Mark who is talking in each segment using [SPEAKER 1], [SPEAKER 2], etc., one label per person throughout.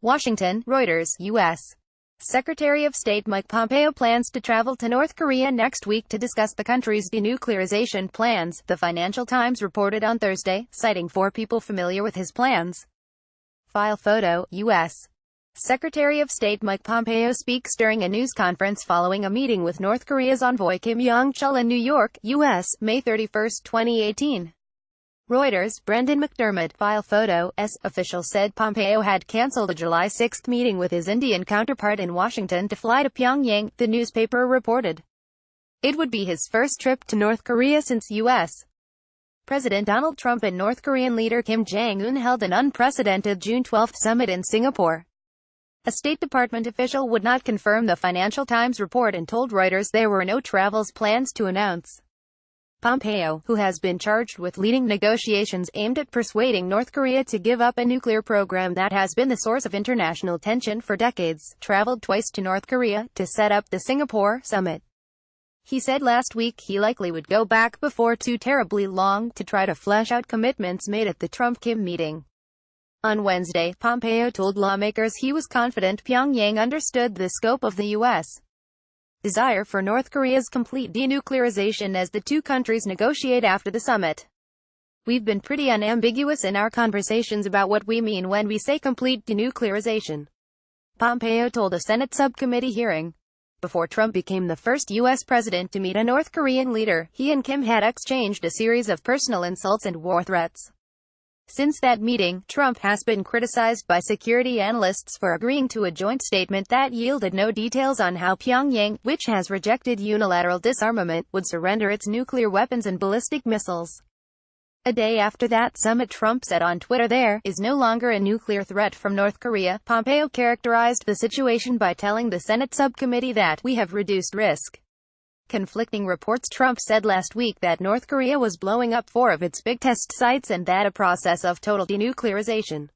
[SPEAKER 1] Washington, Reuters, U.S. Secretary of State Mike Pompeo plans to travel to North Korea next week to discuss the country's denuclearization plans, the Financial Times reported on Thursday, citing 4 people familiar with his plans. File photo, U.S. Secretary of State Mike Pompeo speaks during a news conference following a meeting with North Korea's envoy Kim Yong-chul in New York, U.S., May 31, 2018. Reuters, Brendan McDermott. File photo, officials said Pompeo had cancelled a July 6 meeting with his Indian counterpart in Washington to fly to Pyongyang, the newspaper reported. It would be his first trip to North Korea since U.S. President Donald Trump and North Korean leader Kim Jong-un held an unprecedented June 12 summit in Singapore. A State Department official would not confirm the Financial Times report and told Reuters there were no travel plans to announce. Pompeo, who has been charged with leading negotiations aimed at persuading North Korea to give up a nuclear program that has been the source of international tension for decades, traveled twice to North Korea to set up the Singapore summit. He said last week he likely would go back before too terribly long to try to flesh out commitments made at the Trump-Kim meeting. On Wednesday, Pompeo told lawmakers he was confident Pyongyang understood the scope of the U.S. desire for North Korea's complete denuclearization as the two countries negotiate after the summit. We've been pretty unambiguous in our conversations about what we mean when we say complete denuclearization, Pompeo told a Senate subcommittee hearing. Before Trump became the first U.S. president to meet a North Korean leader, he and Kim had exchanged a series of personal insults and war threats. Since that meeting, Trump has been criticized by security analysts for agreeing to a joint statement that yielded no details on how Pyongyang, which has rejected unilateral disarmament, would surrender its nuclear weapons and ballistic missiles. A day after that summit, Trump said on Twitter there is no longer a nuclear threat from North Korea. Pompeo characterized the situation by telling the Senate subcommittee that we have reduced risk. Conflicting reports. Trump said last week that North Korea was blowing up 4 of its big test sites and that a process of total denuclearization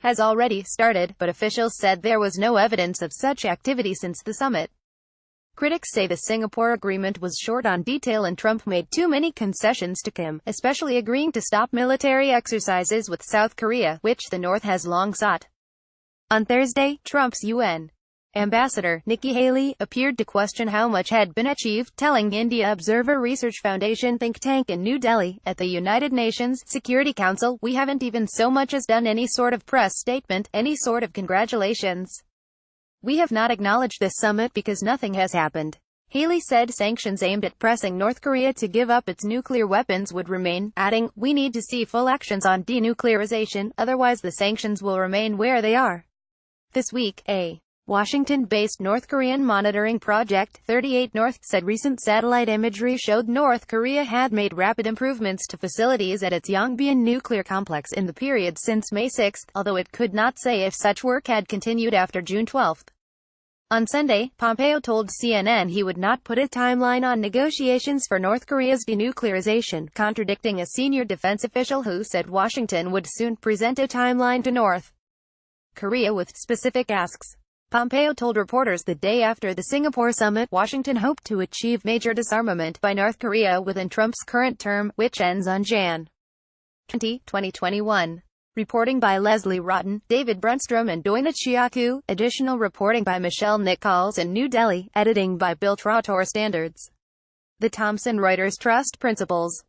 [SPEAKER 1] has already started, but officials said there was no evidence of such activity since the summit. Critics say the Singapore agreement was short on detail and Trump made too many concessions to Kim, especially agreeing to stop military exercises with South Korea, which the North has long sought. On Thursday, Trump's UN Ambassador, Nikki Haley, appeared to question how much had been achieved, telling India Observer Research Foundation think tank in New Delhi, at the United Nations Security Council, we haven't even so much as done any sort of press statement, any sort of congratulations. We have not acknowledged this summit because nothing has happened. Haley said sanctions aimed at pressing North Korea to give up its nuclear weapons would remain, adding, we need to see full actions on denuclearization, otherwise the sanctions will remain where they are. This week, a Washington-based North Korean monitoring project, 38 North, said recent satellite imagery showed North Korea had made rapid improvements to facilities at its Yongbyon nuclear complex in the period since May 6, although it could not say if such work had continued after June 12. On Sunday, Pompeo told CNN he would not put a timeline on negotiations for North Korea's denuclearization, contradicting a senior defense official who said Washington would soon present a timeline to North Korea with specific asks. Pompeo told reporters the day after the Singapore summit Washington hoped to achieve major disarmament by North Korea within Trump's current term, which ends on Jan. 20, 2021. Reporting by Leslie Rotten, David Brunstrom and Doina Chiaku. Additional reporting by Michelle Nichols in New Delhi. Editing by Bill Trautor. Standards. The Thomson Reuters Trust Principles.